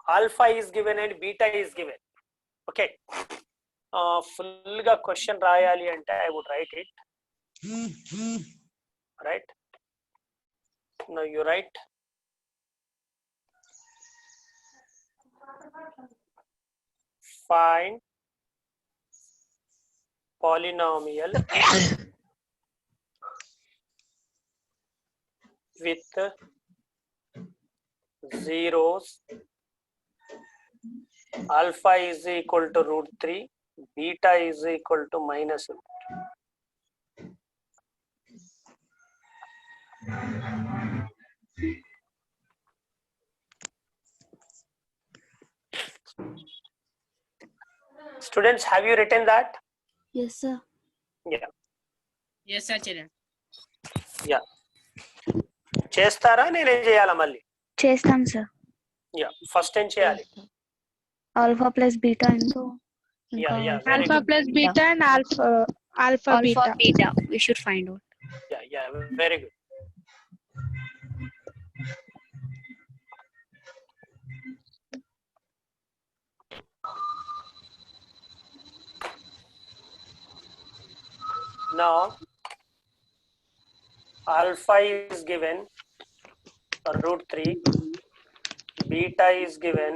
alpha is given and beta is given. Okay. Full ga question rayali ante I would write it. Right. Now you write. Find polynomial with zeros. Alpha is equal to √3, beta is equal to minus √3. Students, have you written that? Yes, sir. Yeah. Yes, sir, Charan. Yeah. చేస్తారా నేనే చేయాలా మళ్ళీ? చేస్తాం sir. Yeah first ఏం చేయాలి? Alpha plus beta into alpha plus beta and alpha beta. We should find out. Yeah, very good. Now alpha is given √3, beta is given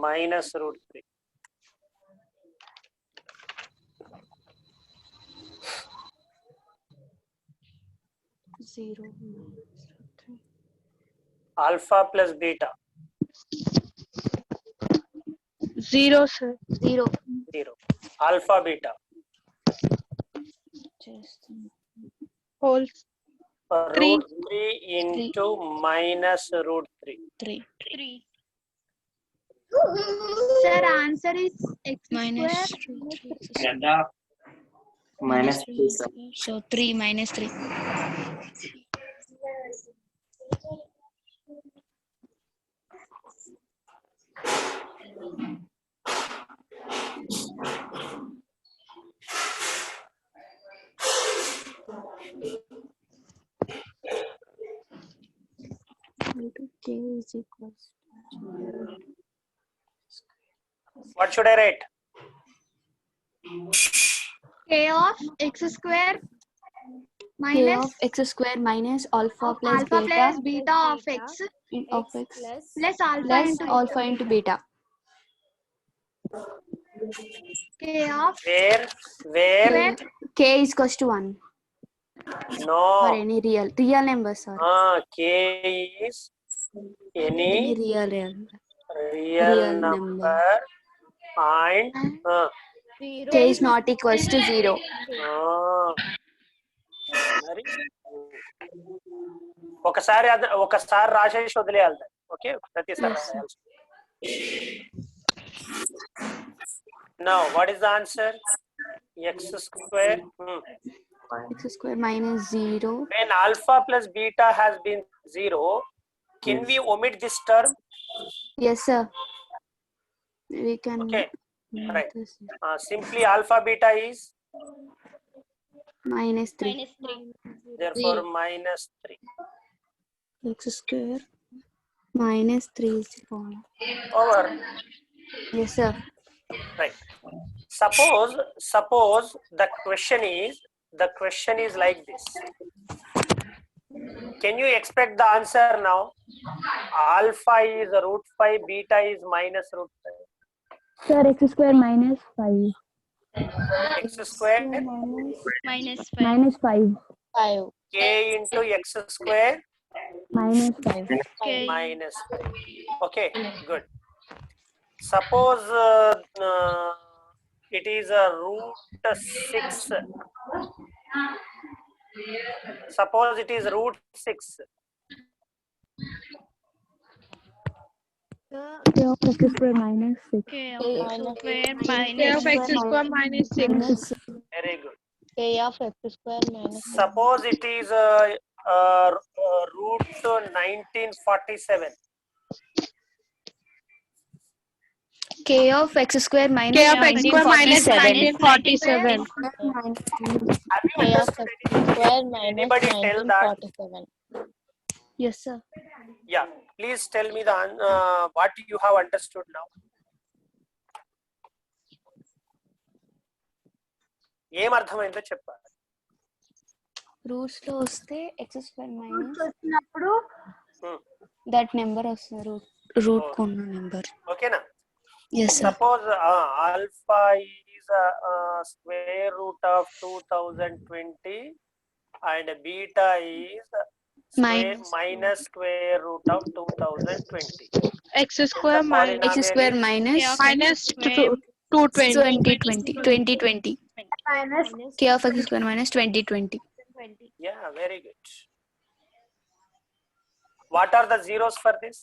minus √3. Zero. Alpha plus beta. 0, sir. 0. Alpha beta. Whole √3 into minus √3. 3. Sir, answer is x Minus square. 3. Minus 3, sir. So 3 minus 3. K is equals What should I write? K of x square K minus of x square minus alpha plus alpha beta plus beta of x of x plus alpha plus into alpha into beta. K of Where? K is equals to 1 or No. any real numbers or K is any any real number and K is not equals to 0. మరి ఒకసారి రాసేసి వదిలేయాలి. Okay, ప్రతిసారి రాయాల్సి. Now what is the answer? X square. X square minus 0. When alpha plus beta has been 0, can we omit this term? Yes, sir. We can. Okay, right. Simply alpha beta is Minus 3. therefore minus 3. X square minus 3 is equal. Over. Yes, sir. Right. Suppose the question is like this. Can you expect the answer now? Alpha is √5, beta is minus √5. Sir, x square minus 5. X square Minus 5. K into x square Minus 5. minus 5. Okay, good. Suppose it is a √6. Suppose it is √6. K of x square minus 6. K of x square minus 6. Very good. K of x square minus Suppose it is √1947. K of x square minus K of x square minus 1947. Have you K of understood x square minus Anybody tell that? 1947. Yes, sir. Yeah, please tell me the what you have understood now. ఏం అర్థమైందో చెప్పాలి. Roots లో వస్తే x square minus వచ్చినప్పుడు that number వస్తుంది root కొన్న number. ఓకేనా? Yes sir. Suppose alpha is square root of 2020 and beta is minus square root of 2020. X square minus X square minus minus 220. 2020 k of x square minus 2020. Yeah, very good. What are the zeros for this?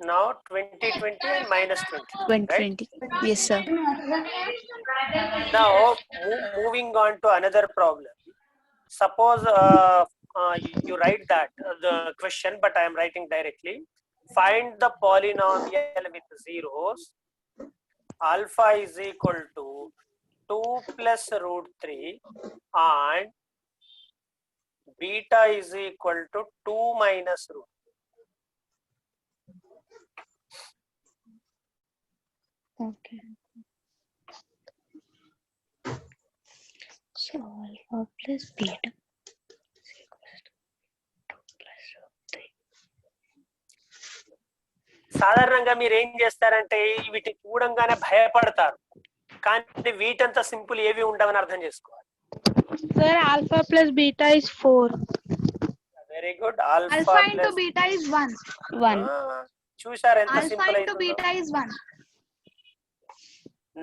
Now 2020 and minus 20. 2020. Yes sir. Now moving on to another problem. Suppose you write that the question, but I am writing directly. Find the polynomial with zeros. Alpha is equal to 2 plus root 3 and beta is equal to 2 minus root. Okay. So alpha plus beta is equals to 2 plus root 3. సాధారణంగా మీరు ఏం చేస్తారంటే వీటిని చూడంగానే భయపడతారు, కానీ వీటంత simple ఏవి ఉండవని అర్థం చేసుకోవాలి. Sir, alpha plus beta is 4. Very good. alpha alpha into beta is 1. 1. చూసారు ఎంత Alpha సింపుల్ into అయిందో. beta is 1.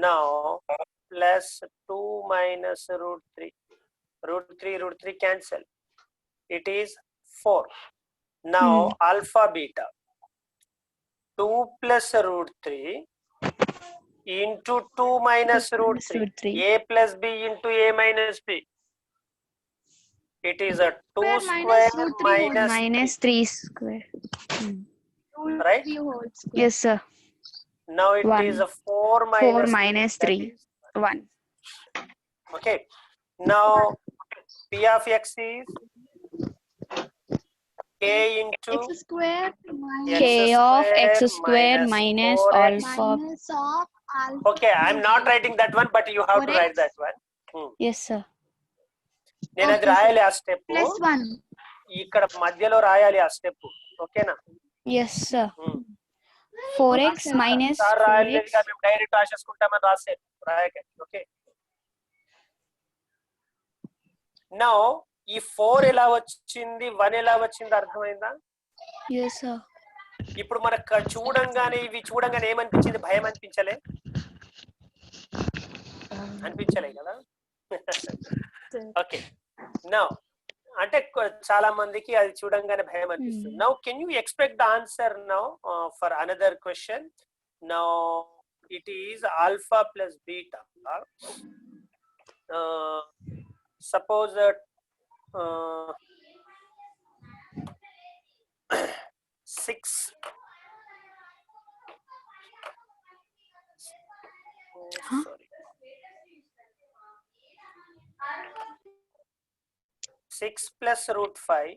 Now plus 2 minus root 3. Root 3 cancel. It is 4. Now alpha beta. 2 plus root 3 into 2 minus root 3. A plus b into a minus b. It is a 2 Square square minus root 3 minus 3 square. Right? 3 whole square. Yes sir. Now it 1. is a 4 minus 3. that is- 1. Okay. Now p of x is k into X square minus K of x square minus 4x. alpha. minus of alpha. Okay, I am not writing that one, but you have to 4x. write that one. Yes sir. నేను అది Okay, రాయాలి ఆ step, Plus 1. ఇక్కడ మధ్యలో రాయాలి ఆ step. ఓకేనా? Yes sir. 4x minus sir రాయలేదు 4x. కదా, మేము డైరెక్ట్ రాసేసుకుంటామని రాసేది, రాయకండి. ఓకే. నౌ ఈ 4 ఎలా వచ్చింది, 1 ఎలా వచ్చింది అర్థమైందా? Yes sir. ఇప్పుడు మనకు చూడంగానే ఇవి చూడంగానే ఏమనిపించింది? భయం అనిపించలే? అనిపించలే కదా? ఓకే. నౌ అంటే చాలా మందికి అది చూడంగానే భయం అనిపిస్తుంది. Now can you expect the answer now for another question. Now it is alpha plus beta. Suppose 6 sorry 6 plus root 5.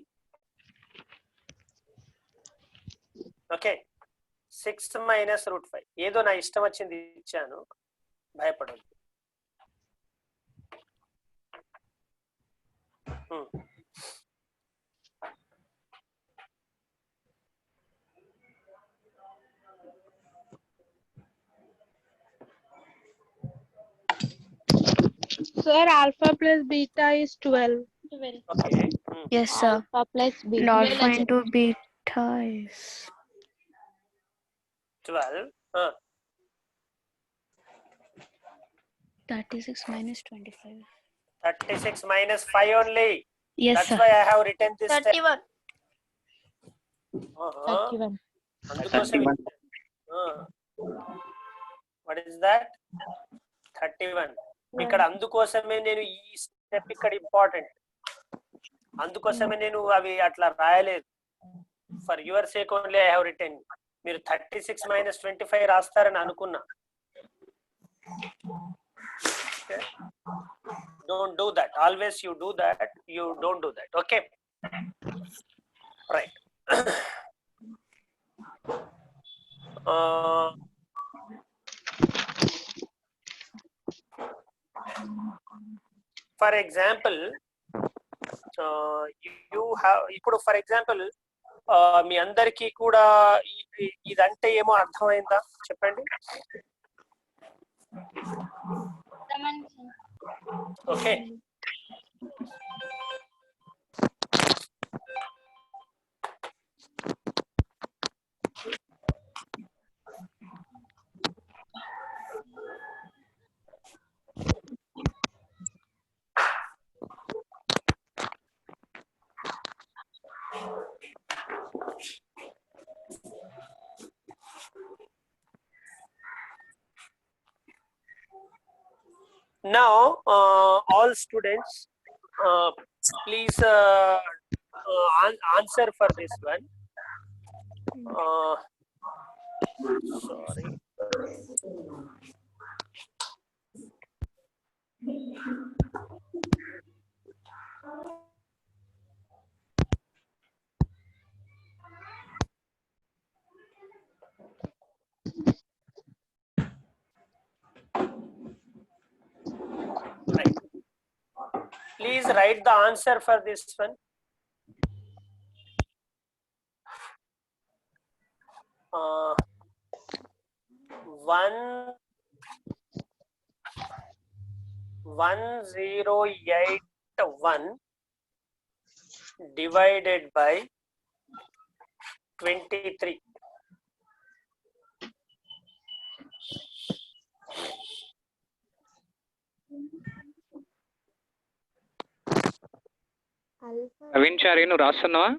Okay. 6 minus root 5. ఏదో నా ఇష్టం వచ్చింది ఇచ్చాను, భయపడదు. Sir, alpha plus beta is 12. Okay. Yes sir. Alpha plus beta. And alpha into beta is 12. 36 minus 25. 36 minus 5 only. Yes That's sir. why I have written this step. 31. Uh-huh. 31. అందుకోసం what is that? 31. ఇక్కడ అందుకోసమే నేను ఈ step ఇక్కడ important, అందుకోసమే నేను అవి అట్లా రాయలేదు. For your sake only I have written. మీరు 36 minus 25 రాస్తారని అనుకున్నా. Don't do that. Always you do that. You don't do that. Okay. Right. For example you have, ఇప్పుడు ఫర్ ఎగ్జాంపుల్ మీ అందరికీ కూడా ఇదంటే ఏమో అర్థమైందా చెప్పండి. Okay, now all students please answer for this one. Sorry. Right. Please write the answer for this one. Uh, 1081 divided by 23. Naveen చారి నువ్వు రాస్తున్నావా?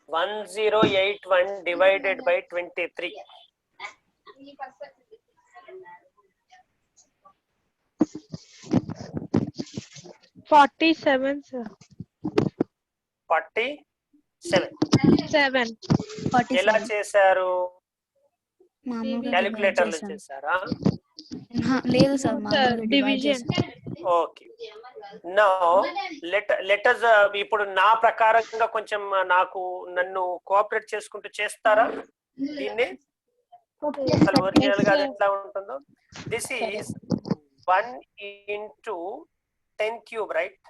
1081 divided by 23. $47, sir. 47. 7. ఎలా చేశారు? మామూలుగా క్యాలిక్యులేటర్ లో divide చేశాం. చేశారా? లేదు సార్ మామూలుగా divide Division. చేశాం. ఓకే, నౌ లెట్ us ఇప్పుడు నా ప్రకారంగా కొంచెం నన్ను కోఆపరేట్ చేసుకుంటూ చేస్తారా దీన్ని? అసలు ఒరిజినల్ గా అది ఎట్లా ఉంటుందో. This is 1 into 10 cube, right?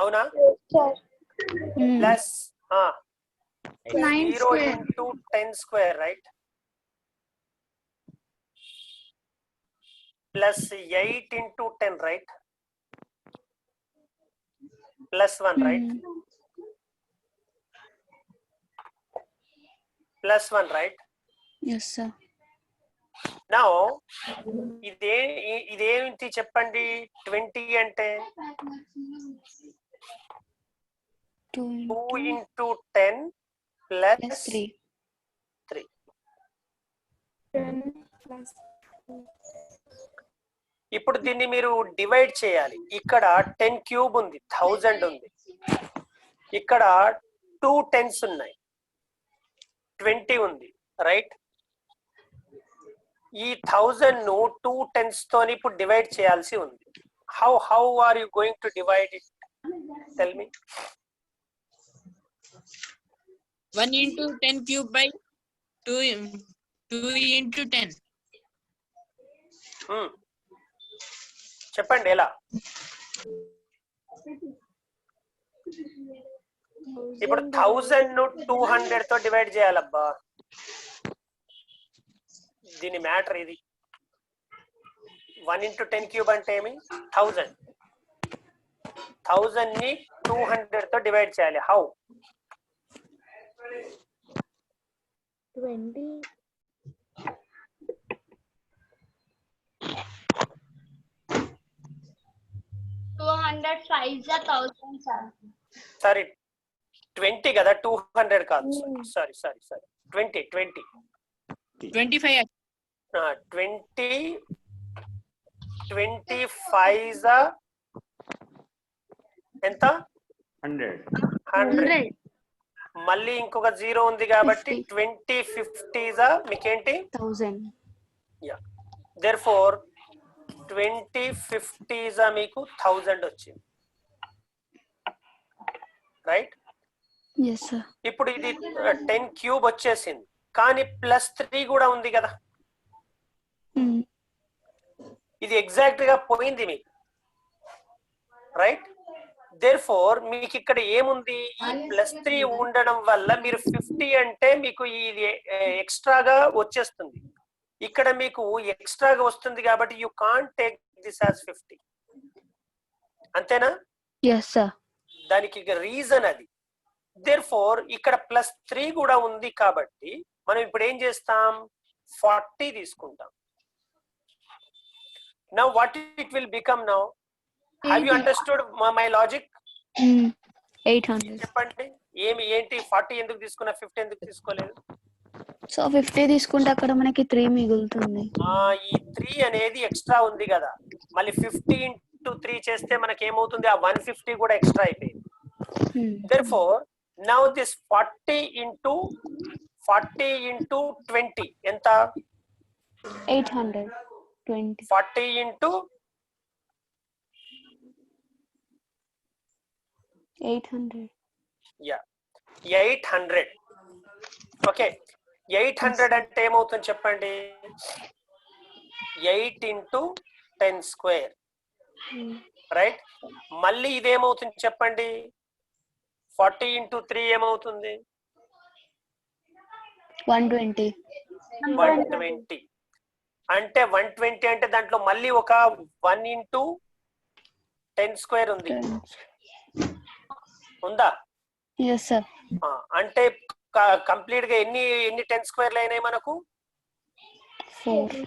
అవునా? Plus 9 0 square. into 10 square, right? Plus 8 into 10, right? Plus 1, right? Plus 1, right? Yes, sir. Now, ఇదేంటి చెప్పండి? 20 అంటే 2 into 10 plus 3. 3. ఇప్పుడు దీన్ని మీరు డివైడ్ చేయాలి. ఇక్కడ 10 క్యూబ్ ఉంది, 1000 ఉంది. ఇక్కడ 2 10s ఉన్నాయి, 20 ఉంది, రైట్? ఈ 1000 ను 2 10s తోని ఇప్పుడు డివైడ్ చేయాల్సి ఉంది. How are you going to divide it? Tell me. 1 into 10 cube by 2 into 10. చెప్పండి ఎలా? ఇప్పుడు 1000 ను 200 తో డివైడ్ చేయాలబ్బా. దీని మ్యాటర్ ఇది. 1 into 10 cube అంటే ఏమి? 1000. 1000 ని 200 తో డివైడ్ చేయాలి. హౌ? 20. సారీ 20 కదా, 200 కాదు. సారీ 20 25. 25 ఎంత? 100. మళ్ళీ ఇంకొక 0 ఉంది కాబట్టి 20 50 మీకేంటి? 1000. therefore 20 50 మీకు 1000 వచ్చింది. రైట్? Yes, sir. ఇప్పుడు ఇది 10 క్యూబ్ వచ్చేసింది, కానీ +3 కూడా ఉంది కదా, Mm. ఇది ఎగ్జాక్ట్ గా పోయింది మీకు, రైట్? దేర్ఫోర్ మీకు ఇక్కడ ఏముంది, ఈ +3 ఉండడం వల్ల మీరు 50 అంటే మీకు ఇది ఎక్స్ట్రాగా వచ్చేస్తుంది. ఇక్కడ మీకు ఎక్స్ట్రాగా వస్తుంది కాబట్టి you can't take this as 50. అంతేనా? Yes, sir. దానికి రీజన్ అది. దేర్ఫోర్ ఇక్కడ +3 కూడా ఉంది కాబట్టి మనం ఇప్పుడు ఏం చేస్తాం, 40 తీసుకుంటాం. Now what it will become now? Have you understood my logic? 800. చెప్పండి, ఏంటి 40 ఎందుకు తీసుకున్నా, 50 ఎందుకు తీసుకోలేదు? సో 50 తీసుకుంటే అక్కడ మనకి 3 మిగులుతుంది. ఈ 3 అనేది ఎక్స్ట్రా ఉంది కదా, మళ్ళీ 50 into 3 చేస్తే మనకి ఏమవుతుంది, ఆ 150 కూడా ఎక్స్ట్రా అయిపోయింది. Therefore, now this 40 into 20 ఎంత? 820. 40 into 800. yeah 800. ఓకే, 800 అంటే ఏమవుతుంది చెప్పండి, 8 into 10 square, రైట్? మళ్ళీ ఇదేమవుతుంది చెప్పండి, 40 into 3 ఏమవుతుంది, 120. 120. అంటే 120 అంటే దాంట్లో మళ్ళీ ఒక 1 into 10 square ఉంది, ఉందా? Yes, sir. అంటే కంప్లీట్ గా ఎన్ని 10 స్క్వేర్లు అయినాయి మనకు? 4.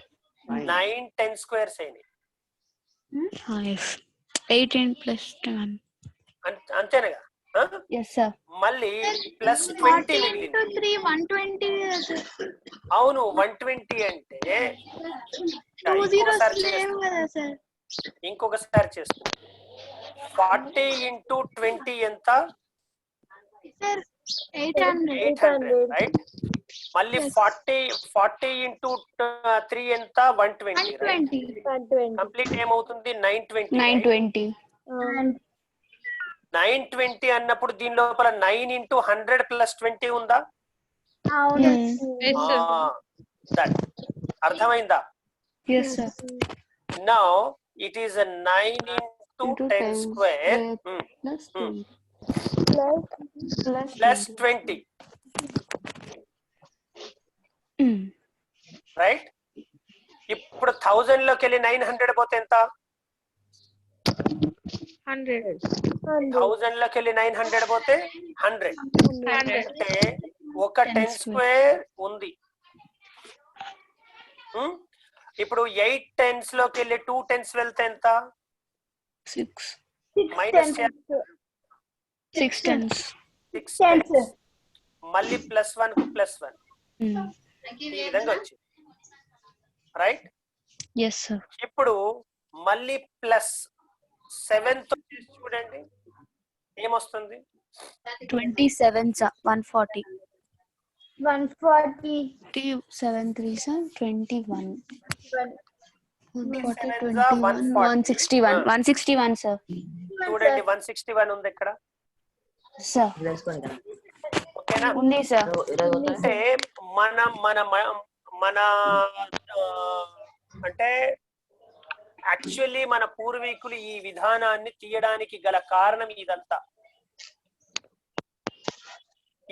9 10 స్క్వేర్స్ అయినాయి. 5. 18 plus 10. అంతేనగా? Yes, sir. మళ్ళీ +20 మిగిలింది. 3 120. అవును, 120 అంటే 2 zeros లేవు కదా సార్. ఇంకొకసారి చేస్తాం. 40 into 20 ఎంత? సార్ 800. రైట్? మళ్ళీ 40 into 3 ఎంత? 120. 120. కంప్లీట్ ఏమవుతుంది, 920. 920. 920 అన్నప్పుడు దీని లోపల 9 into 100 plus 20 ఉందా? అవును. దట్ అర్థమైందా? Yes, sir. Now it is 9 into 10 square Plus 20. plus 20, right? ఇప్పుడు 1000 లోకి వెళ్ళి 900 పోతే ఎంత? 100. 1000 లోకి వెళ్ళి 900 పోతే 100. 100. అంటే ఒక 10 స్క్వేర్ ఉంది. ఇప్పుడు 8 10s లోకి వెళ్ళి 2 10s వెళ్తే ఎంత? 6. Minus 6 tens. 6 10s. మళ్ళీ +1 +1 ఈ విధంగా వచ్చింది, రైట్? Yes, sir. ఇప్పుడు మళ్ళీ +7 తో చూడండి ఏమొస్తుంది. 27, sir. 140. 140. 7 3s, sir. 21. 140, 7s are 21, 140. 161, sir. చూడండి 161 ఉంది ఇక్కడ, Sir. ఓకేనా? ఉంది, sir. అంటే మన మన మన అంటే యాక్చువల్లీ మన పూర్వీకులు ఈ విధానాన్ని తీయడానికి గల కారణం ఇదంతా.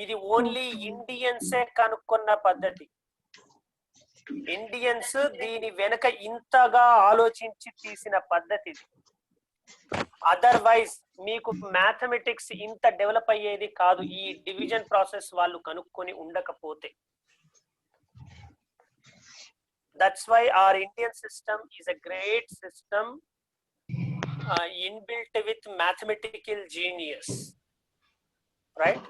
ఇది ఓన్లీ ఇండియన్సే కనుక్కున్న పద్ధతి. ఇండియన్స్ దీని వెనక ఇంతగా ఆలోచించి తీసిన పద్ధతి ఇది. అదర్వైజ్ మీకు మ్యాథమెటిక్స్ ఇంత డెవలప్ అయ్యేది కాదు, ఈ డివిజన్ ప్రాసెస్ వాళ్ళు కనుక్కొని ఉండకపోతే. That's why our Indian system is a great system inbuilt with mathematical genius, right?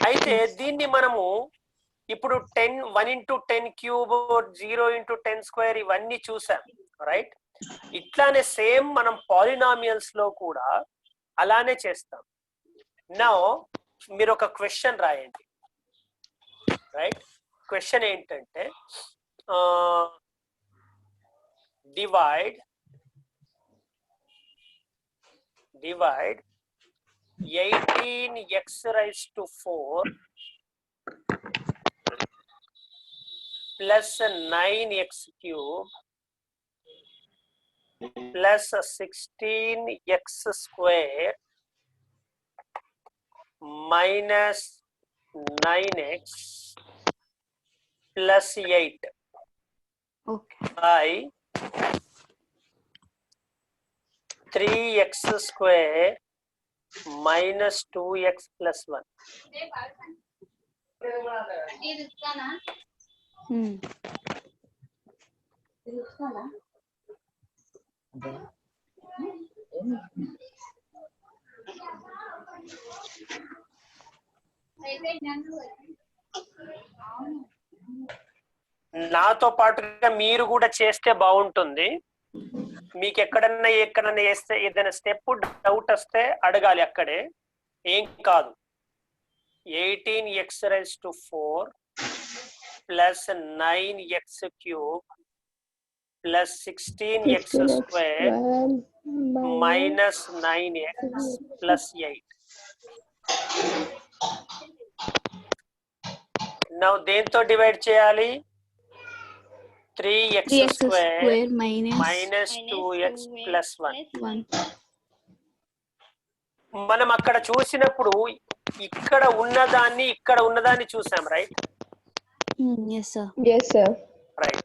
అయితే దీన్ని మనము ఇప్పుడు 1 into 10 cube 0 into 10 square ఇవన్నీ చూసాం, రైట్? ఇట్లానే సేమ్ మనం పాలినామియల్స్ లో కూడా అలానే చేస్తాం. నౌ మీరు ఒక క్వశ్చన్ రాయండి, రైట్? క్వశ్చన్ ఏంటంటే divide 18x raised to 4 plus 9x cube plus 16x square minus 9x plus 8 Okay. by 3x square minus 2x plus 1. Hmm. నాతో పాటుగా మీరు కూడా చేస్తే బాగుంటుంది. మీకు ఎక్కడన్నా వేస్తే ఏదైనా స్టెప్ డౌట్ వస్తే అడగాలి అక్కడే, ఏం కాదు. 18x raised to 4 plus 9x cube plus 16x square minus 9x plus 8. Now దేంతో డివైడ్ చేయాలి? 3x square minus 2x plus 1. మనం అక్కడ చూసినప్పుడు ఇక్కడ ఉన్నదాన్ని చూసాం, right? Yes, sir. Yes, sir. Right.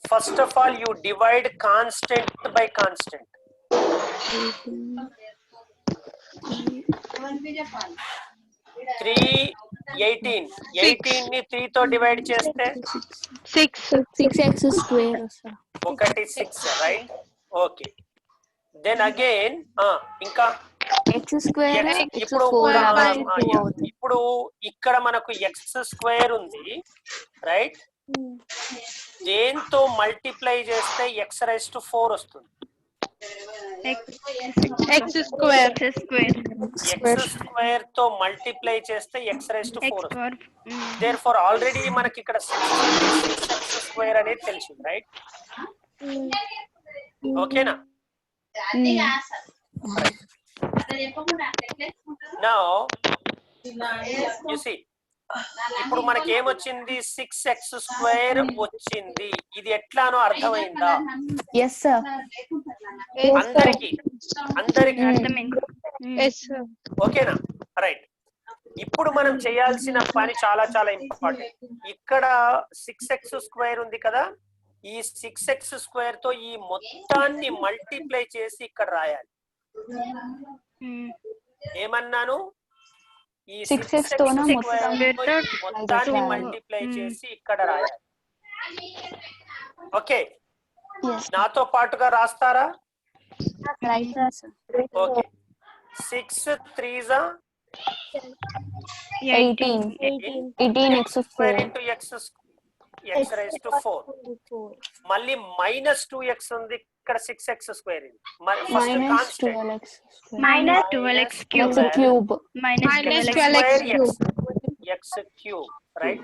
First of all, you divide constant by constant. 18 ని 3 తో డివైడ్ చేస్తే 6x square, sir. ఒకటి 6, రైట్? ఓకే. దెన్ అగైన్ ఇంకా X square ఇప్పుడు ఇప్పుడు ఇక్కడ మనకు ఎక్స్ స్క్వేర్ ఉంది, రైట్? దేంతో మల్టిప్లై చేస్తే ఎక్స్ రైజ్ టు 4 వస్తుంది? X square. ఎక్స్ స్క్వేర్ తో మల్టిప్లై చేస్తే ఎక్స్ రైజ్ టు 4 వస్తుంది. దేర్ఫోర్ ఆల్రెడీ మనకి ఇక్కడ 6x స్క్వేర్ అనేది తెలిసింది, రైట్? ఓకేనా? Now you see, ఇప్పుడు మనకి ఏమొచ్చింది? 6x స్క్వేర్ వచ్చింది. ఇది ఎట్లానో అర్థమైందా? Yes, sir. అందరికి Yes, sir. ఓకేనా? రైట్. ఇప్పుడు మనం చేయాల్సిన పని చాలా చాలా ఇంపార్టెంట్. ఇక్కడ 6x స్క్వేర్ ఉంది కదా, ఈ 6x స్క్వేర్ తో ఈ మొత్తాన్ని మల్టిప్లై చేసి ఇక్కడ రాయాలి. ఏమన్నాను? ఈ 6x మొత్తాన్ని మల్టిప్లై చేసి ఇక్కడ రాయాలి. ఓకే, నాతో పాటుగా రాస్తారా? Right, sir. Okay. 6 3s 18x square into x raised to 4. మళ్ళీ మైనస్ 2x ఉంది ఇక్కడ, 6x స్క్వేర్ ఉంది. First constant minus 12x cube Minus 12x x cube, right?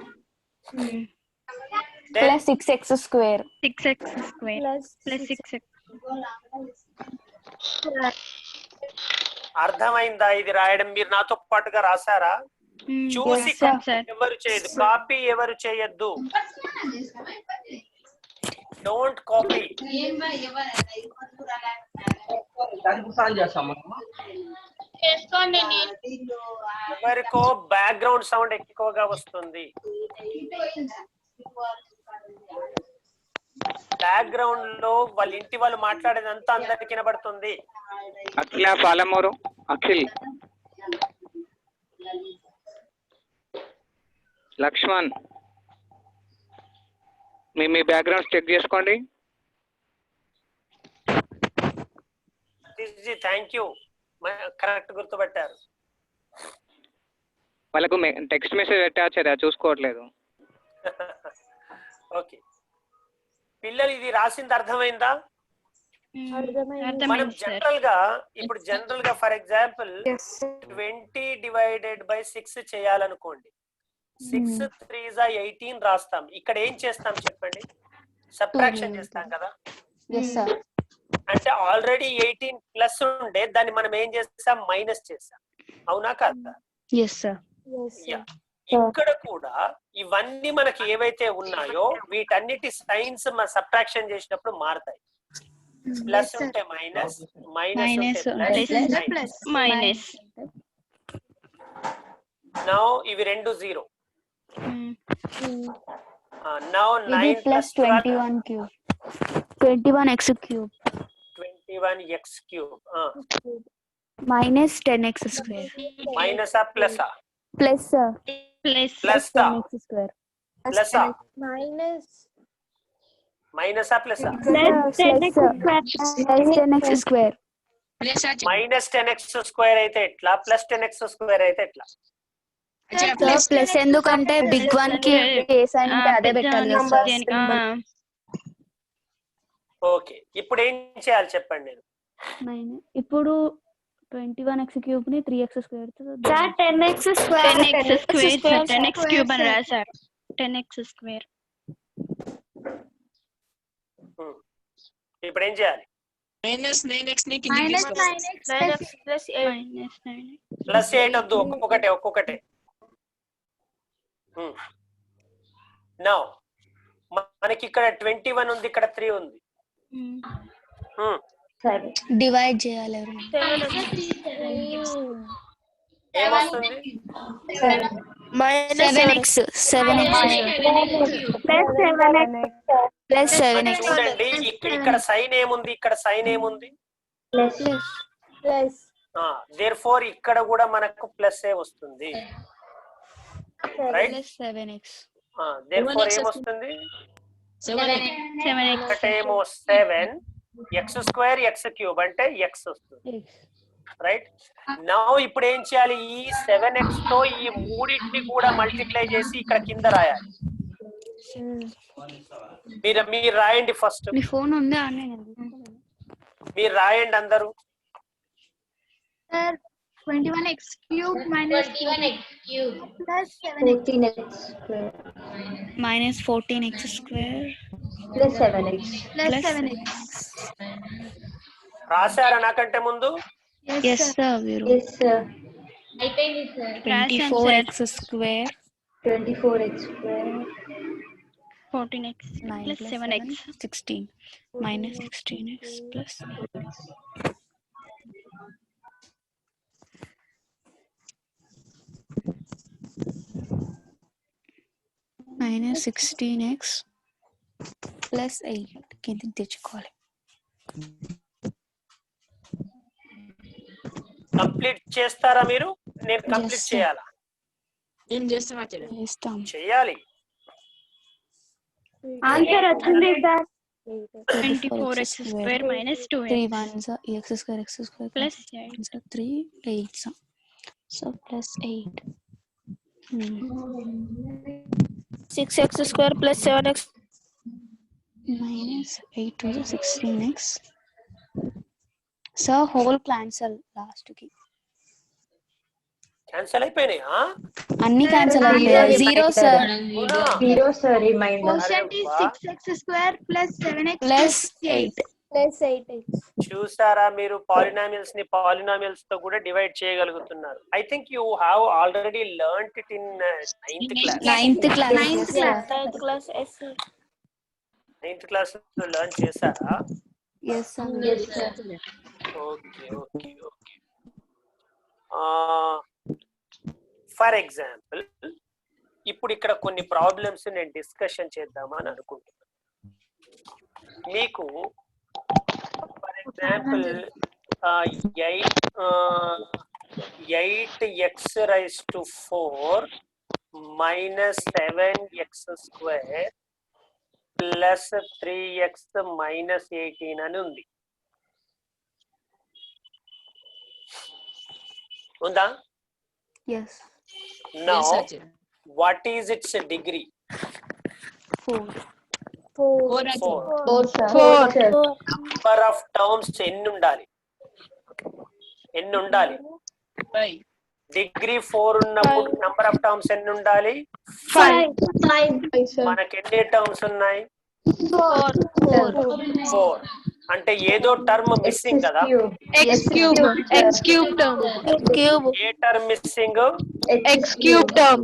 plus 6x square 6x square plus 6x. అర్థమైందా ఇది రాయడం? మీరు నాతో పాటుగా రాసారా? చూసి ఎవరు చేయదు, కాపీ ఎవరు చేయొద్దు. Don't copy. ఎవరికో బ్యాక్గ్రౌండ్ సౌండ్ ఎక్కువగా వస్తుంది. బ్యాక్గ్రౌండ్ లో వాళ్ళ ఇంటి వాళ్ళు మాట్లాడేదంతా అందరికి వినబడుతుంది. అఖిల పాలమూరు, అఖిల్, లక్ష్మణ్, మీ బ్యాక్గ్రౌండ్ చెక్ చేసుకోండి. థ్యాంక్ యూ, కరెక్ట్ గుర్తుపట్టారు. వాళ్ళకు టెక్స్ట్ మెసేజ్ పెట్టారు, చూసుకోవట్లేదు. ఓకే పిల్లలు, ఇది రాసింది అర్థమైందా? మనం జనరల్ గా for example 20 divided by 6 చేయాలనుకోండి. 6 3s 18 రాస్తాం. ఇక్కడ ఏం చేస్తాం చెప్పండి? సబ్ట్రాక్షన్ చేస్తాం కదా. yes sir అంటే ఆల్రెడీ 18 ప్లస్ ఉండే దాన్ని మనం ఏం చేస్తాం? మైనస్ చేస్తాం. అవునా కాదా? Yes, sir. Yeah. ఇక్కడ కూడా ఇవన్నీ మనకి ఏవైతే ఉన్నాయో వీటన్నిటి సైన్స్ మన సబ్ట్రాక్షన్ చేసినప్పుడు మారుతాయి. ప్లస్ ఉంటే మైనస్, మైనస్ ఉంటే ప్లస్. Minus. నౌ ఇవి రెండు 0. నౌ ఇది 9 plus 21 cube. 21x cube. 21x cube. Minus 10x square. Minus ఆ ప్లస్ ఆ? Plus, sir. ప్లస్ ఆ? 10x square. ప్లస్ ఆ? minus మైనస్ ఆ ప్లస్ ఆ? Plus 10x square. Minus 10x square అయితే ఎట్లా, ప్లస్ 10x స్క్వేర్ అయితే ఎట్లా? ప్లస్ ఎందుకంటే బిగ్ వన్ కి ఏ సైన్ ఉంటే అదే పెట్టాలి కదా సార్. ఓకే, ఇప్పుడు ఏం చేయాలి చెప్పండి. నేను ఇప్పుడు 21x క్యూబ్ ని 3x స్క్వేర్ తో 10x square 10x క్యూబ్ అని రాశారు. 10x square. ఇప్పుడు ఏం చేయాలి? minus 9x ని కిందికి తీసుకోవాలి. plus 8 ప్లస్ 8 వద్దు, ఒక్కొక్కటే. నౌ మనకి ఇక్కడ 21 ఉంది, ఇక్కడ 3 ఉంది. డివైడ్ చేయాలి. ఏమొస్తుంది? 7x plus 7x. చూడండి ఇక్కడ సైన్ ఏముంది, ఇక్కడ సైన్ ఏముంది? దేర్ఫోర్ ఇక్కడ కూడా మనకు ప్లస్ ఏ వస్తుంది, రైట్? Plus 7x. దేర్ఫోర్ ఏమొస్తుంది? 7x. ఒకటేమో 7 x స్క్వేర్ x క్యూబ్ అంటే x వస్తుంది, రైట్? నౌ ఇప్పుడు ఏం చేయాలి? ఈ 7x తో ఈ మూడింటిని కూడా మల్టిప్లై చేసి ఇక్కడ కింద రాయాలి. మీరు రాయండి ఫస్ట్. మీ ఫోన్ ఉందా? మీరు రాయండి అందరూ. 21x cube minus 21x cube plus 7x minus 14x square plus 7x plus 7x. రాశారా నాకంటే ముందు? yes sir. yes sir అయిపోయింది sir 24x square 24x square 14x plus 7x 16 minus 16x plus minus 16x plus 8 కిందకి తెచ్చుకోవాలి. Complete చేస్తారా మీరు? నేను complete Yes, sir. చేయాలా? ఏం చేస్తామా చేస్తాం. చేయాలి. ఆన్సర్ వచ్చింది sir 24x square minus 2x 3 1s x square plus 3 8s so plus 8 6x square plus 7x minus 8 to 16x so whole cancel last ki cancel అయిపోయినాయా? అన్ని cancel అయిపోయాయి. 0 sir అవునా? 0 sir reminder Quotient is 6x square plus 7x plus 8 plus 8x చూసారా, మీరు polynomials ని polynomials తో కూడా divide చేయగలుగుతున్నారు. I think you have already learned it in 9th class. 9th class 9th class yes sir 9th class లో learn చేశారా? yes sir yes sir okay. For example ఇప్పుడు ఇక్కడ కొన్ని ప్రాబ్లమ్స్ నేను డిస్కషన్ చేద్దామని అనుకుంటున్నాను. మీకు for example 8x raised to 4 minus 7x square plus 3x minus 18 అని ఉంది. ఉందా? yes Now, what is its degree? 4 4. Number of terms ఎన్ని ఉండాలి? డిగ్రీ 4 ఉన్నప్పుడు నంబర్ ఆఫ్ టర్మ్స్ ఎన్ని ఉండాలి? 5 మనకి ఎన్ని టర్మ్స్ ఉన్నాయి? 4. అంటే ఏదో టర్మ్ మిస్సింగ్ కదా, X cube. X cube term. Cube. ఏ term missing? X cube term.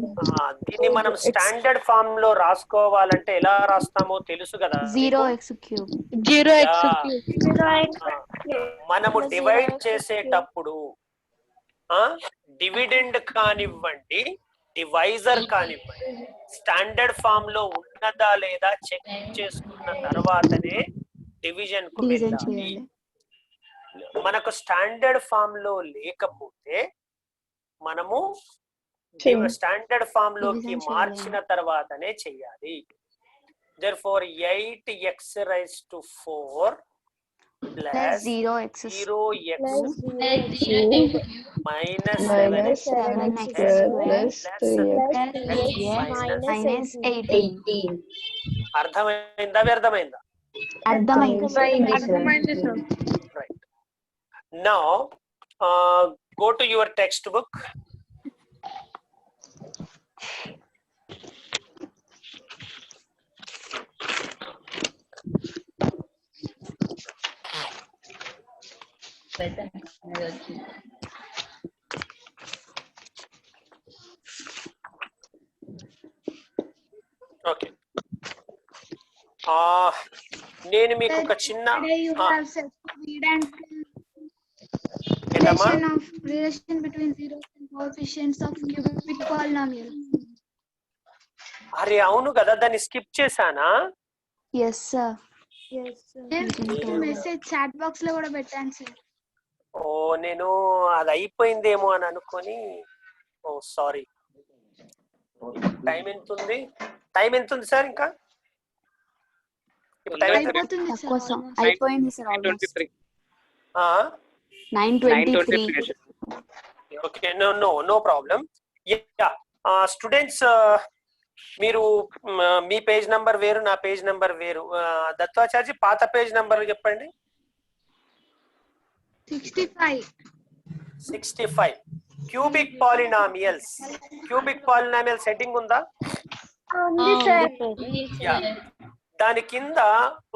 దీన్ని మనం స్టాండర్డ్ ఫామ్ లో రాసుకోవాలంటే ఎలా రాస్తామో తెలుసు కదా 0x cube. 0x Yeah. cube. మనము డివైడ్ చేసేటప్పుడు డివిడెండ్ కానివ్వండి, డివైజర్ కానివ్వండి, స్టాండర్డ్ ఫామ్ లో ఉన్నదా లేదా చెక్ చేసుకున్న తర్వాతనే డివిజన్ కు Division వెళ్ళాలి. చేయాలి. మనకు స్టాండర్డ్ ఫామ్ లో లేకపోతే మనము స్టాండర్డ్ ఫామ్ లోకి Division మార్చిన తర్వాతనే చెయ్యాలి. therefore 8x raised to 4 Plus plus 0x 0x minus 7x 7x square plus minus 18. అర్థమైందా వ్యర్థమైందా? అర్థమైంది. Right. Now go to your textbook. Okay. నేను మీకు ఒక చిన్న ఏంటమ్మా? relation between zeros and coefficients of cubic polynomial. అరే అవును కదా, దాన్ని స్కిప్ చేశానా? Yes sir. Message chat box లో కూడా పెట్టాను సార్. ఓ నేను అది అయిపోయిందేమో అని అనుకొని, ఓ సారీ. టైం ఎంత ఉంది? టైం ఎంత ఉంది సార్? ఇంకా ఇప్పుడు టైం ఎంత? అయిపోతుంది తక్కువ సార్. అయిపోయింది sir almost 9:23. 9:23. Okay, no problem. Students, మీరు మీ పేజ్ నంబర్ వేరు, నా పేజ్ నంబర్ వేరు. దత్తాచార్య పాత పేజ్ నంబర్ చెప్పండి. 65. 65. Cubic polynomials. Cubic polynomials heading ఉందా? యా. దాని కింద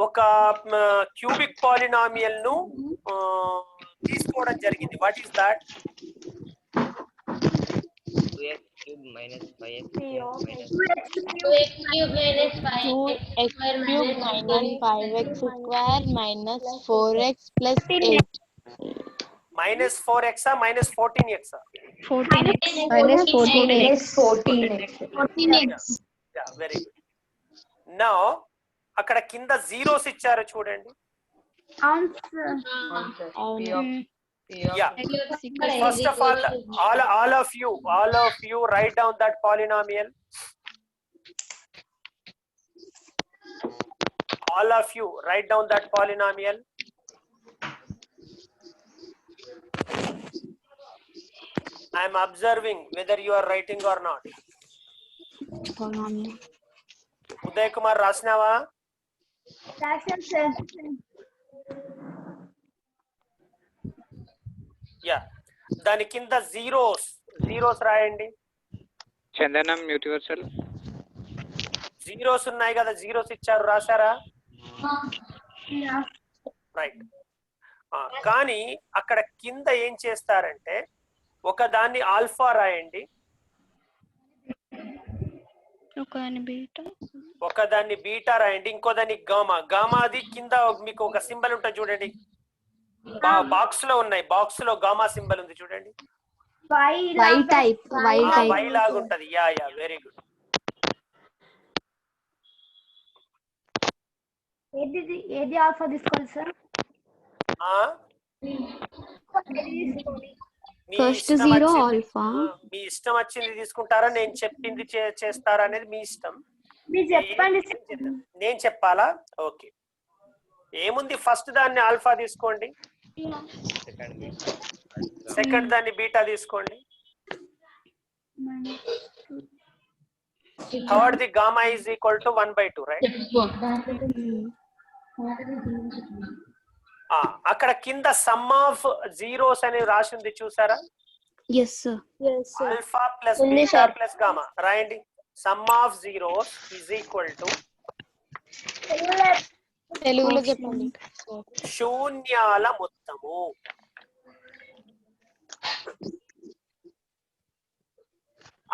ఒక క్యూబిక్ పాలినామియల్ ను తీసుకోవడం జరిగింది. What is that? 2x cube minus 5x minus 2x cube minus 5x square minus 4x plus 8. minus 4x minus 14x? Minus 14x. Yeah, very good. Now అక్కడ కింద zeros ఇచ్చారు చూడండి. Yeah. First of all of you write down that polynomial. All of you write down that polynomial. I am observing whether you are writing or not. Uday Kumar rasnava? Yeah. దాని కింద zeros రాయండి. చందనం mute your self. Zeros ఉన్నాయి కదా, zeros ఇచ్చారు, రాశారా? Right. కానీ అక్కడ కింద ఏం చేస్తారంటే ఒక దాన్ని ఆల్ఫా రాయండి, ఒక దాన్ని బీటా రాయండి, ఇంకో దాన్ని గామా. గామాది కింద మీకు ఒక సింబల్ ఉంటుంది చూడండి, బాక్స్ లో ఉన్నాయి, బాక్స్ లో గామా సింబల్ ఉంది చూడండి. వై లాగుంటది. Yeah very good. ఏది ఆల్ఫా తీసుకోవాలి సార్? First zero alpha. మీ ఇష్టం వచ్చింది తీసుకుంటారా, నేను చెప్పింది చేస్తారా అనేది మీ ఇష్టం. మీరు చెప్పండి. నేను చెప్పాలా? ఓకే. ఏముంది, ఫస్ట్ దాన్ని ఆల్ఫా తీసుకోండి, సెకండ్ దాన్ని బీటా తీసుకోండి, third the gamma is equal to 1/2, right? అక్కడ కింద సమ్ ఆఫ్ జీరోస్ అని రాసింది చూసారా? yes sir. Alpha plus beta plus gamma రాయండి. Sum of zeros is equal to తెలుగులో చెప్పండి. శూన్యాల మొత్తము.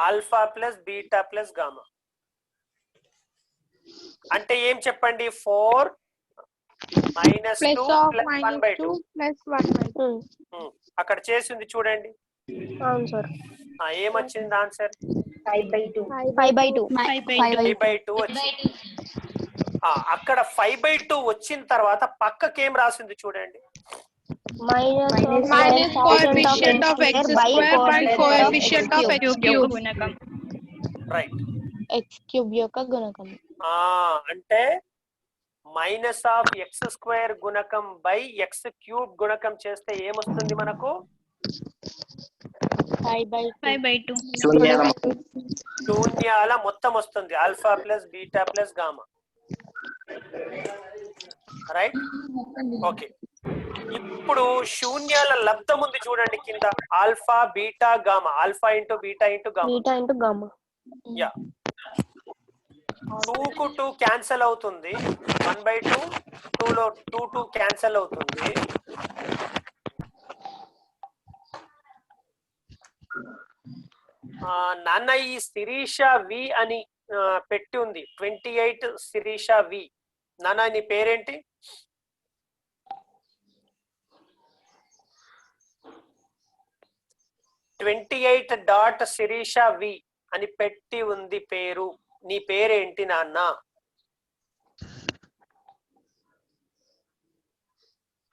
Alpha plus beta plus gamma అంటే ఏం చెప్పండి? 4 minus Plus 2 of plus 1 minus by 2. 2 plus 1 by 2. అక్కడ చేసింది చూడండి. అవును సార్. ఏమొచ్చింది ఆన్సర్? 5/2. 5/2 వచ్చింది. అక్కడ 5/2 వచ్చిన తర్వాత పక్కకి ఏం రాసింది చూడండి. Minus coefficient of x square by coefficient of x cube. Right. x cube యొక్క గుణకం. అంటే మైనస్ ఆఫ్ ఎక్స్ స్క్వేర్ గుణకం బై ఎక్స్ క్యూబ్ గుణకం చేస్తే ఏమొస్తుంది మనకు? 5/2. శూన్యాల మొత్తం వస్తుంది. Alpha plus beta plus gamma. Right. Okay. ఇప్పుడు శూన్యాల లబ్ధం ఉంది చూడండి కింద. Alpha beta gamma. Alpha into beta into gamma. Yeah. 2 కు 2 క్యాన్సల్ అవుతుంది. 1/2 2 లో 2 క్యాన్సల్ అవుతుంది. నాన్న ఈ శిరీష వి అని పెట్టి ఉంది. 28 శిరీష వి. నాన్న నీ పేరేంటి? .28 శిరీష వి అని పెట్టి ఉంది పేరు. నీ పేరేంటి నాన్న?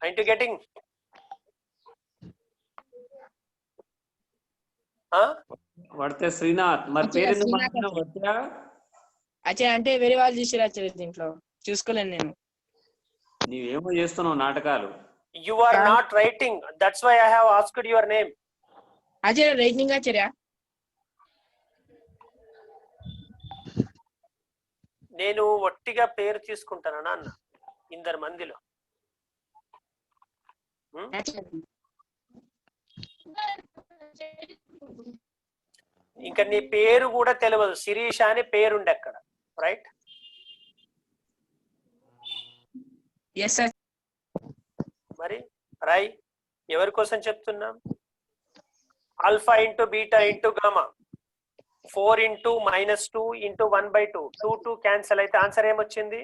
ఐంటు గెటింగ్? పడితే శ్రీనాథ్. మరి పేరు ఎందుకు మార్చినావు? వచ్చా అచ్చా అంటే వేరే వాళ్ళు చూసారు దీంట్లో, చూసుకోలేను నేను. నీవేమో చేస్తున్నావు నాటకాలు. You are not writing. That's why I have asked your name. Acharya writing Acharya. నేను ఒట్టిగా పేరు తీసుకుంటానా నాన్న ఇందరు మందిలో? ఇంకా నీ పేరు కూడా తెలియదు. శిరీష అని పేరుండే అక్కడ. రైట్. మరి రాయ్. ఎవరి కోసం చెప్తున్నాం? Alpha into beta into gamma. 4 into -2 into 1/2. 2 cancel అయితే ఆన్సర్ ఏమొచ్చింది?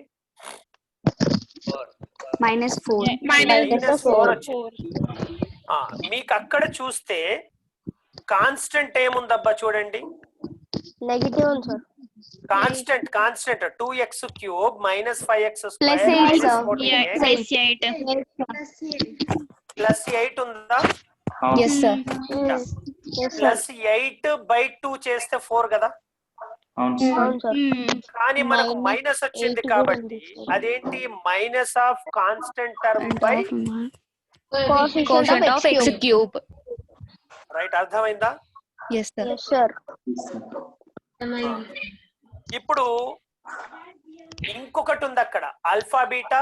-4 వచ్చింది. మీకు అక్కడ చూస్తే కాన్స్టెంట్ ఏముందబ్బా చూడండి. నెగటివ్ ఉంది సార్. కాన్స్టెంట్ 2x³ - 5x² +8 ఉందా? +8/2 చేస్తే 4 కదా. కానీ మనకు మైనస్ వచ్చింది కాబట్టి అదేంటి? Minus of constant term by coefficient of x cube. Right. అర్థమైందా? Yes sir. ఇప్పుడు ఇంకొకటి ఉంది అక్కడ. Alpha beta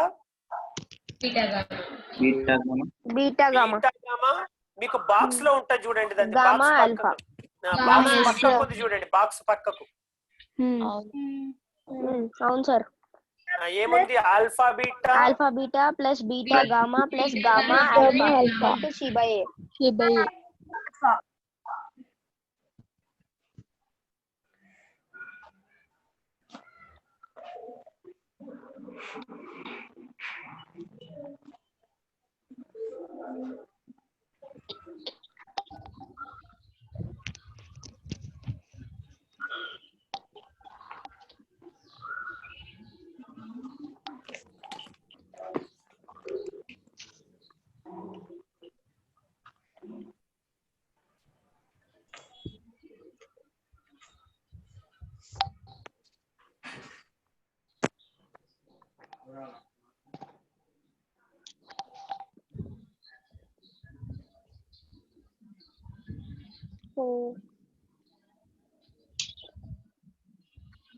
gamma. మీకు బాక్స్ లో ఉంటుంది చూడండి. దాన్ని బాక్స్ పక్కకు ఉంది చూడండి. బాక్స్ పక్కకు అవును సార్. ఏముంది? Alpha beta plus beta gamma plus gamma alpha C/A.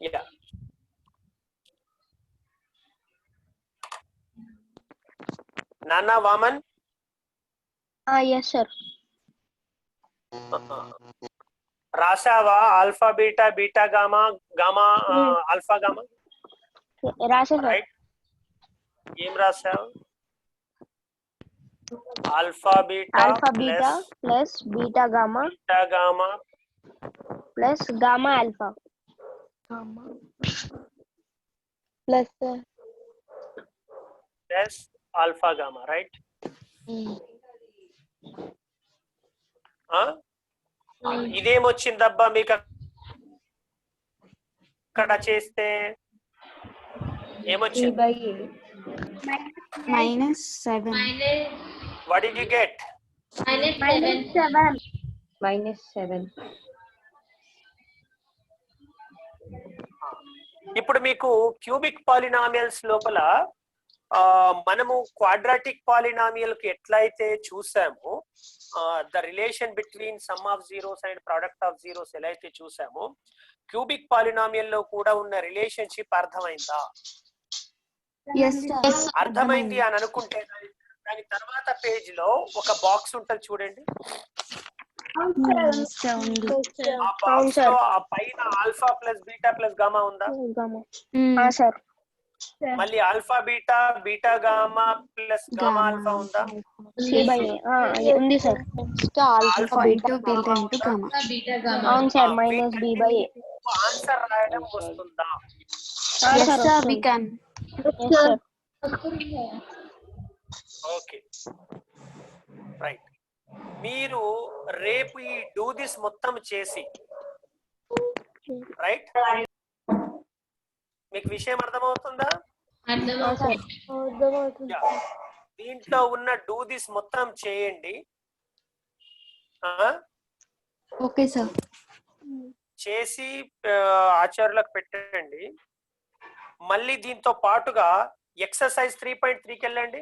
Yeah. Nana Vaman? Yes, sir. రాసావా? Alpha beta, beta gamma, gamma alpha gamma. రాసా సార్. రైట్. ఏం రాసావు? Alpha beta alpha beta plus beta gamma gamma plus gamma alpha plus plus alpha gamma, right? ఇదేమొచ్చిందబ్బా మీకు అక్కడ చేస్తే? ఏమొచ్చింది? -7. What did you get? -7. ఇప్పుడు మీకు క్యూబిక్ పాలినామియల్స్ లోపల మనము క్వాడ్రాటిక్ పాలినామియల్ కి ఎట్లయితే చూసామో the relation between sum of zeros and product of zeros ఎలా అయితే చూసామో, క్యూబిక్ పాలినామియల్ లో కూడా ఉన్న రిలేషన్షిప్ అర్థమైందా? అర్థమైంది అని అనుకుంటే దాని తర్వాత పేజ్ లో ఒక బాక్స్ ఉంటుంది చూడండి. ఆ బాక్స్ లో ఆ పైన alpha plus beta plus gamma ఉందా? సార్. మళ్ళీ alpha beta beta gamma plus gamma alpha ఉందా? ఉంది sir. Alpha into beta into gamma. అవును సార్. -b/a. ఆన్సర్ రాయడం వస్తుందా? Yes sir, we can. Okay, right. మీరు రేపు ఈ డూ దిస్ మొత్తం చేసి, రైట్, మీకు విషయం అర్థమవుతుందా? దీంట్లో ఉన్న డూ దిస్ మొత్తం చేయండి. Okay sir. చేసి ఆచార్యులకు పెట్టండి. మళ్ళీ దీంతో పాటుగా ఎక్సర్సైజ్ 3.3కి వెళ్ళండి.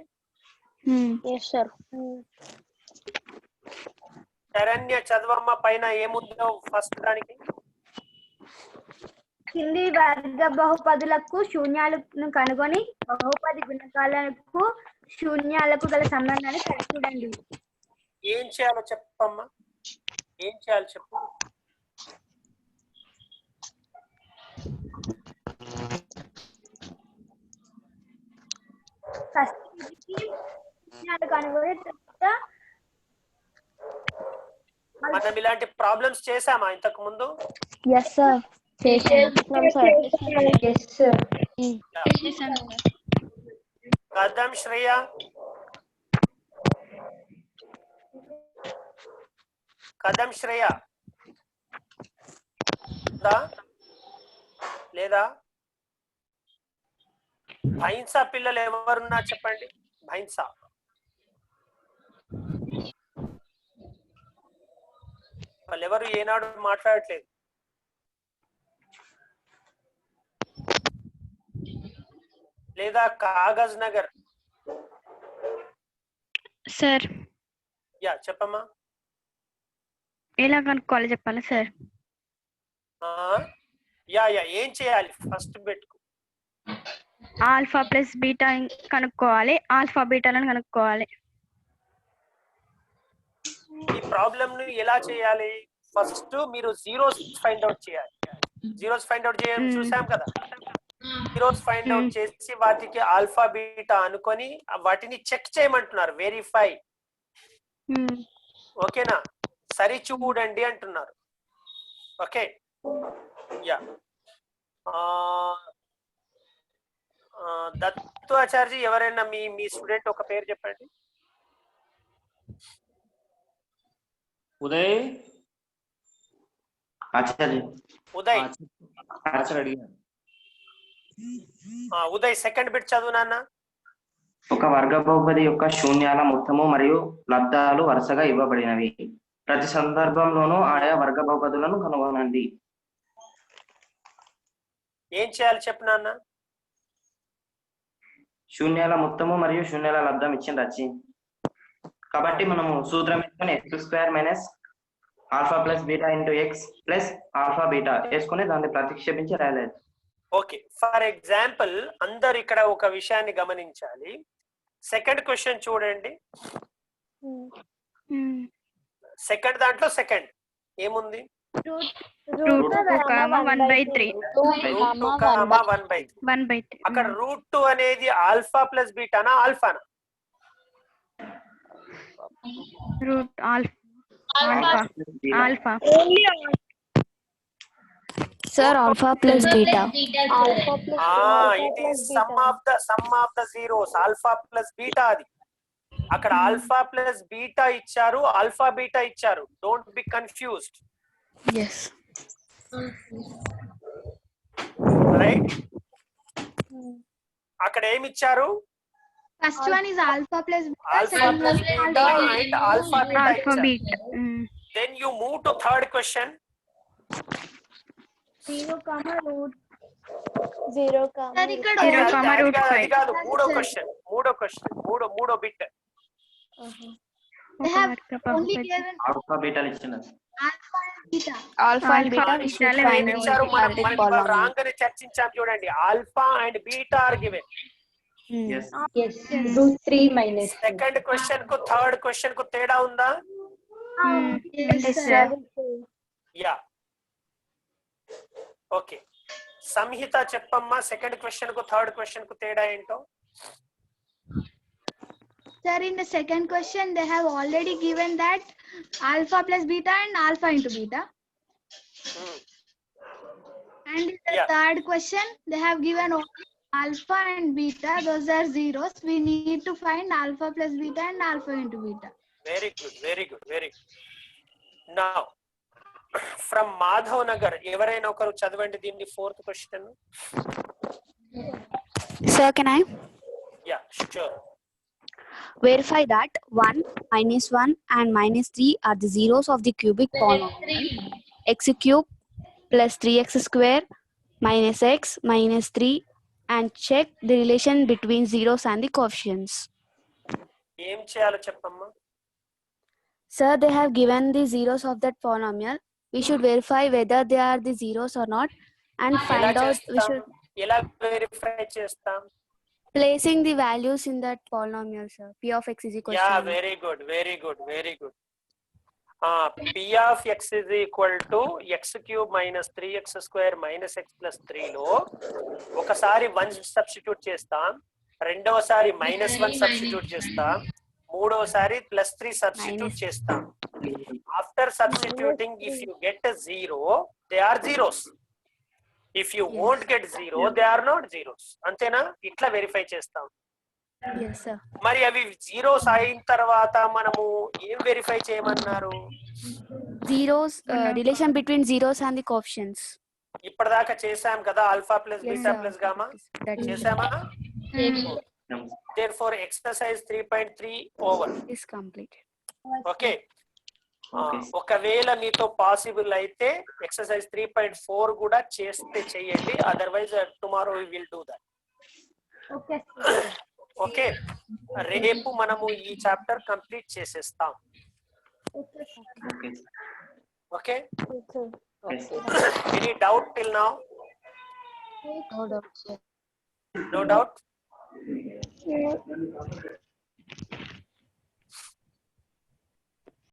శరణ్య చదవమ్మ, పైన ఏముందో ఫస్ట్ దానికి. కింది వర్గ బహుపదులకు శూన్యాలను కనుగొని బహుపది గుణకాలకు శూన్యాలకు గల సంబంధాన్ని చూడండి. ఏం చేయాలో చెప్పమ్మా, ఏం చేయాలో చెప్పు. మనం ఇలాంటి ప్రాబ్లమ్స్ చేసామా ఇంతకు ముందు? కదం శ్రేయ, కదం శ్రేయ లేదా? భైన్సా పిల్లలు ఎవరున్నా చెప్పండి. భైన్సా, వాళ్ళు ఎవరు ఏనాడు మాట్లాడట్లేదు. లేదా కాగజ్ నగర్? సార్ యా చెప్పమ్మా. ఎలా కనుక్కోవాలి చెప్పాలా సార్? యా యా ఏం చేయాలి? ఫస్ట్ పెట్టుకో. ఆల్ఫా ప్లస్ బీటా కనుక్కోవాలి, ఆల్ఫా బీటాలను కనుక్కోవాలి. ఈ ప్రాబ్లమ్ ని ఎలా చేయాలి? ఫస్ట్ మీరు జీరోస్ ఫైండ్ అవుట్ చేయాలి. జీరోస్ ఫైండ్ అవుట్ చేయడం చూసాం కదా. జీరోస్ ఫైండ్ అవుట్ చేసి వాటికి ఆల్ఫా బీటా అనుకొని వాటిని చెక్ చేయమంటున్నారు, వెరిఫై. ఓకేనా? సరి చూడండి అంటున్నారు. Okay, yeah. దత్తు ఆచార్య ఎవరైనా మీ స్టూడెంట్ ఒక పేరు చెప్పండి. ఉదయ్. ఉదయ్, అడిగాను. ఉదయ్ సెకండ్ బిట్ చదువు నాన్న. ఒక వర్గ బహుపది యొక్క శూన్యాల మొత్తము మరియు లబ్ధాలు వరుసగా ఇవ్వబడినవి. ప్రతి సందర్భంలోనూ ఆయా వర్గ బహుపదులను కనుగొనండి. ఏం చేయాలి చెప్పు నాన్న? శూన్యాల మొత్తము మరియు శూన్యాల లబ్ధం ఇచ్చింది వచ్చి, కాబట్టి మనము సూత్రం వేసుకొని x² - alpha plus beta into X plus alpha beta వేసుకుని దాన్ని ప్రతిక్షేపించి రాయలేదు. ఓకే, ఫర్ ఎగ్జాంపుల్ అందరు ఇక్కడ ఒక విషయాన్ని గమనించాలి. సెకండ్ క్వశ్చన్ చూడండి. సెకండ్ దాంట్లో సెకండ్ ఏముంది? Root 2 comma 1 by 3. Root 2 comma 1 by 3. 1 by 3. అక్కడ రూట్ 2 అనేది ఆల్ఫా ప్లస్ బీటానా ఆల్ఫానా? Root alpha. Alpha. Sir, alpha plus beta. It is sum of the zeros. Alpha plus beta అది. అక్కడ ఆల్ఫా ప్లస్ బీటా ఇచ్చారు, alpha beta ఇచ్చారు. Don't be confused. Yes. Right? అక్కడ ఏమి ఇచ్చారు? First one is alpha plus beta. Alpha plus beta and alpha beta Alpha ఇచ్చారు. beta. Then you move to third question. 0, root 0, Sir, ఇక్కడ 0, comma root అది 5. కాదు, మూడో question మూడో bit. they have only given alpha బీటాలు ఇచ్చింది. alpha and beta. Alpha and beta we should find ఇచ్చారు, out. మనం రాంగ్ అని చర్చించాం చూడండి. Alpha and beta are given. Yes. root 3 minus. Second question కు థర్డ్ క్వశ్చన్ కు తేడా ఉందా? Yes, Yes, sir. sir. Yeah, okay. Samhitha చెప్పమ్మా, సెకండ్ క్వశ్చన్ కు థర్డ్ క్వశ్చన్ కు తేడా ఏంటో? Sir, in the second question, they have already given that alpha plus beta and alpha into beta. And in the Yeah. third question, they have given only alpha and beta. Those are zeros. We need to find alpha plus beta and alpha into beta. Very good. Now from Madhav Nagar ఎవరైనా ఒకరు చదవండి దీన్ని, fourth question. Sir, can I yeah, sure. verify that 1, -1 and -3 are the zeros of the cubic polynomial x cube plus 3x square minus x minus 3 and check the relation between zeros and the coefficients? ఏం చేయాలో చెప్పమ్మా. Sir, they have given the zeros of that polynomial. We should verify whether they are the zeros or not and ఎలా find out. We చేస్తాం? should ఎలా verify చేస్తాం? placing the values in that polynomial, sir. P of x is equal yeah, to 1. Very good. P of x is equal to x cube minus 3x square minus x plus 3 లో ఒకసారి 1 substitute చేస్తాం, రెండవసారి -1 substitute చేస్తాం, మూడవసారి +3 substitute చేస్తాం. After substituting if you get 0 they are zeros. If you won't get 0 they are not zeros. అంతేనా? ఇట్లా verify చేస్తాం. Yes, sir. మరి అవి జీరోస్ అయిన తర్వాత మనము ఏం వెరిఫై చేయమన్నారు? Zeros, relation between zeros and the coefficients. ఇప్పటిదాకా చేసాం కదా, alpha plus Yes, beta sir. Plus gamma That is చేసామా? Therefore exercise 3.3 over. is completed. Okay. ఒకవేళ మీతో పాసిబుల్ అయితే ఎక్సర్సైజ్ 3.4 కూడా చేస్తే చేయండి, otherwise tomorrow we will do that. Okay. Okay, రేపు మనము ఈ చాప్టర్ కంప్లీట్ చేసేస్తాం. Okay, any doubt till now? No doubt.